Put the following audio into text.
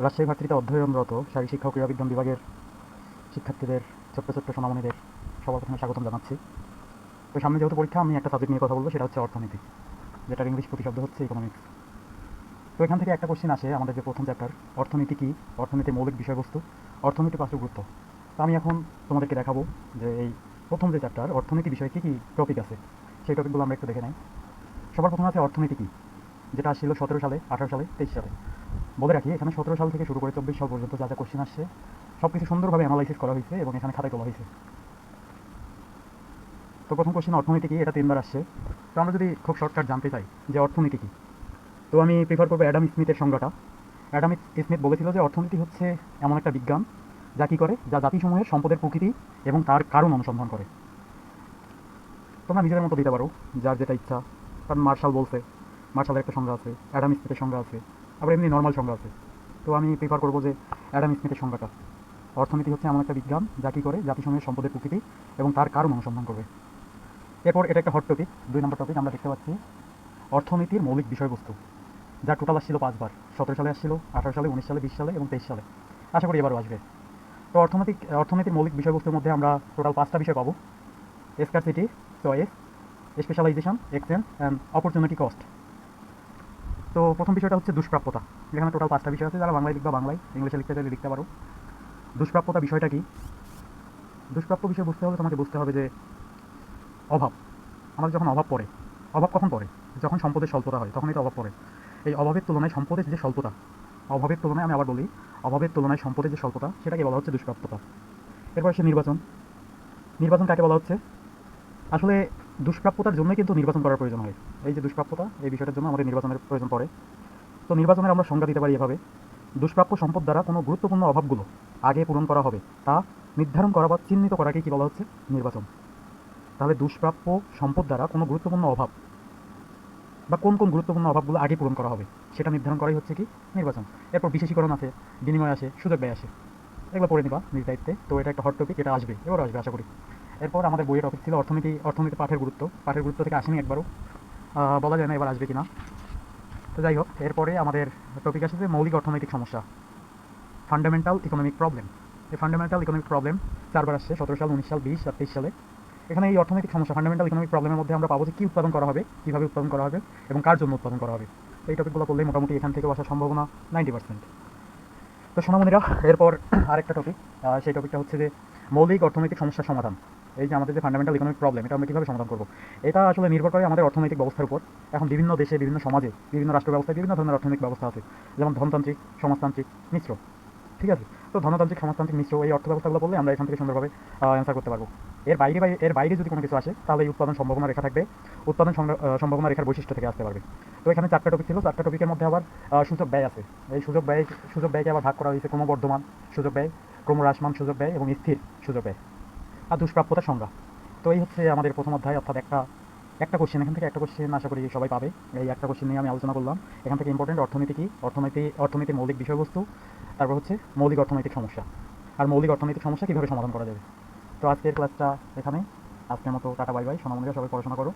রাজশাহী ভার্সিটিতে অধ্যয়নরত শারীরিক শিক্ষা ও ক্রীড়াবিজ্ঞান বিভাগের শিক্ষার্থীদের ছোট্ট ছোট্ট সোনামণিদের সবার প্রথমে স্বাগতম জানাচ্ছি। তো সামনে যেহেতু পরীক্ষা, আমি একটা সাবজেক্ট নিয়ে কথা বলবো, সেটা হচ্ছে অর্থনীতি, যেটার ইংলিশ প্রতিশব্দ হচ্ছে ইকোনমিক্স। তো এখান থেকে একটা কোশ্চেন আসে আমাদের যে প্রথম চ্যাপ্টার, অর্থনীতি কী, অর্থনীতির মৌলিক বিষয়বস্তু, অর্থনীতি পাঠ্য গুরুত্ব। তো আমি এখন তোমাদেরকে দেখাবো যে এই প্রথম যে চ্যাপ্টার অর্থনীতি বিষয়ে কী কী টপিক আছে, সেই টপিকগুলো আমরা একটু দেখে নেই। সবার প্রথমে আছে অর্থনীতি কী, যেটা আসছিল 17 সালে, 18 সালে, 23 সালে। বলে রাখি, এখানে 17 সাল থেকে শুরু করে 24 সাল পর্যন্ত যা যা কোশ্চেন আসছে সব কিছু সুন্দরভাবে অ্যানালাইসিস করা হয়েছে এবং এখানে খাতায় তোলা হয়েছে। তো প্রথম কোশ্চেন অর্থনীতি কী, এটা 3বার আসছে। তো আমরা যদি খুব শর্টকাট জানতে চাই যে অর্থনীতি কী, তো আমি প্রিফার করবো অ্যাডাম স্মিথের সংজ্ঞাটা। অ্যাডাম স্মিথ বলেছিল যে অর্থনীতি হচ্ছে এমন একটা বিজ্ঞান যা কী করে, যা জাতিসমূহের সম্পদের প্রকৃতি এবং তার কারণ অনুসন্ধান করে। তোমরা নিজেদের মতো দিতে পারো, যার যেটা ইচ্ছা। কারণ মার্শাল বলছে, মার্শালের একটা সংজ্ঞা আছে, অ্যাডাম স্মিথের সংজ্ঞা আছে, আবার এমনি নর্মাল সংজ্ঞা আছে। তো আমি প্রিফার করবো যে অ্যাডাম স্মিথের সংজ্ঞাটা, অর্থনীতি হচ্ছে এমন একটা বিজ্ঞান যা কী করে, জাতিসমূহের সম্পদের প্রকৃতি এবং তার কারণ অনুসন্ধান করবে। এরপর এটা একটা হট টপিক, 2 নম্বর টপিক আমরা দেখতে পাচ্ছি অর্থনীতির মৌলিক বিষয়বস্তু, যা টোটাল আসছিল 5বার। 17 সালে আসছিল, 18 সালে, 19 সালে, 20 সালে এবং 23 সালে। আশা করি এবারও আসবে। তো অর্থনীতির মৌলিক বিষয়বস্তুর মধ্যে আমরা টোটাল 5টা বিষয় পাবো: scarcity, choice, specialization, exchange and opportunity cost. তো প্রথম বিষয়টা হচ্ছে দুষ্প্রাপ্যতা। এখানে টোটাল 5টা বিষয় আছে, যারা বাংলায় লিখবা বাংলায়, ইংলিশে লিখতে চাইলে লিখতে পারো। দুষ্প্রাপ্যতা বিষয়টা কি? দুষ্প্রাপ্য বিষয় বুঝতে হলে তোমাকে বুঝতে হবে যে অভাব, আমাদের যখন অভাব পড়ে, অভাব কখন পড়ে? যখন সম্পদের স্বল্পতা হয়, তখনই তো অভাব পড়ে। এই অভাবের তুলনায় সম্পদের যে স্বল্পতা, অভাবের তুলনায়, আমি আবার বলি, অভাবের তুলনায় সম্পদের যে স্বল্পতা, সেটাকে বলা হচ্ছে দুষ্প্রাপ্যতা। এরপর আসছে নির্বাচন। নির্বাচন কাকে বলা হচ্ছে? আসলে দুষ্প্রাপ্যতার জন্যই কিন্তু নির্বাচন করার প্রয়োজন হয়। এই যে দুষ্প্রাপ্যতা, এই বিষয়টার জন্য আমাদের নির্বাচনের প্রয়োজন পড়ে। তো নির্বাচনের আমরা সংজ্ঞা দিতে পারি এভাবে: দুষ্প্রাপ্য সম্পদ দ্বারা কোনো গুরুত্বপূর্ণ অভাবগুলো আগে পূরণ করা হবে, তা নির্ধারণ করা বা চিহ্নিত করাকে কী বলা হচ্ছে? নির্বাচন। তাহলে দুষ্প্রাপ্য সম্পদ দ্বারা কোনো গুরুত্বপূর্ণ অভাব বা কোন কোন গুরুত্বপূর্ণ অভাবগুলো আগে পূরণ করা হবে, সেটা নির্ধারণ করাই হচ্ছে কি? নির্বাচন। এরপর বিশেষীকরণ আছে, বিনিময় আসে, সুযোগ ব্যয় আসে। এগুলো পড়ে নিবা নিজ দায়িত্বে। তো এটা একটা হট টপিক, এটা আসবে, এবারও আসবে আশা করি। এরপর আমাদের বইয়ের টপিক ছিল অর্থনীতি। অর্থনীতি পাঠের গুরুত্ব, পাঠের গুরুত্ব থেকে আসেনি একবারও, বলা যায় না এবার আসবে কিনা। তো যাই হোক, এরপরে আমাদের টপিক আসে যে মৌলিক অর্থনৈতিক সমস্যা, ফান্ডামেন্টাল ইকোনমিক প্রবলেম। এই ফান্ডামেন্টাল ইকোনমিক প্রবলেম 4বার আসছে, 17 সাল, 19 সাল, 20 আর 23 সালে। এখানে এই অর্থনৈতিক সমস্যা, ফান্ডামেন্টাল ইকোনমিক প্রবলেমের মধ্যে আমরা পাবো যে কী উৎপাদন করা হবে, কীভাবে উৎপাদন করা হবে এবং কার জন্য উৎপাদন করা হবে। এই টপিকগুলো পড়লেই মোটামুটি এখান থেকে আসার সম্ভাবনা 90%। তো সোনামণিরা, এরপর আরেকটা টপিক, সেই টপিকটা হচ্ছে যে মৌলিক অর্থনৈতিক সমস্যার সমাধান। এই যে আমাদের যে ফান্ডামেন্টাল ইকোনমিক প্রবলেম, এটা আমরা কীভাবে সমাধান করবো, এটা আসলে নির্ভর করে আমাদের অর্থনৈতিক ব্যবস্থার উপর। এখন বিভিন্ন দেশে, বিভিন্ন সমাজে, বিভিন্ন রাষ্ট্র ব্যবস্থায় বিভিন্ন ধরনের অর্থনৈতিক ব্যবস্থা আছে, যেমন ধনতান্ত্রিক, সমাজতান্ত্রিক, মিশ্র। ঠিক আছে? তো ধনতান্ত্রিক, সমাজতান্ত্রিক, মিশ্র, এই অর্থ ব্যবস্থাগুলো বললে আমরা এখান থেকে সুন্দরভাবে অ্যান্সার করতে পারবো। এর বাইরে যদি কোনো কিছু আসে, তাহলে এই উৎপাদন সম্ভাবনা রেখা থাকবে, উৎপাদন সম্ভাবনা রেখার বৈশিষ্ট্য থেকে আসতে পারবে। তো এখানে 4টা টপিক ছিল, 4টা টপিকের মধ্যে আবার সূচক ব্যয় আছে। এই সূচক ব্যয়কে আবার ভাগ করা হয়েছে ক্রমবর্ধমান সূচক ব্যয়, ক্রমহ্রাসমান সূচক ব্যয় এবং স্থির সূচক ব্যয়, আর দুষ্প্রাপ্যতার সংজ্ঞা। তো এই হচ্ছে আমাদের প্রথম অধ্যায়, অর্থাৎ একটা একটা কোশ্চেন, এখান থেকে একটা কোশ্চেন আশা করি সবাই পাবে। এই একটা কোশ্চেন নিয়ে আমি আলোচনা করলাম। এখান থেকে ইম্পর্টেন্ট অর্থনীতি কী, অর্থনীতির মৌলিক বিষয়বস্তু, তারপর হচ্ছে মৌলিক অর্থনৈতিক সমস্যা, আর মৌলিক অর্থনৈতিক সমস্যা কীভাবে সমাধান করা যাবে। তো আজকের ক্লাসটা এখানেই। আজকের মতো টাটা, বাই বাই। সোনামণিরা, সবাই পড়াশোনা করো।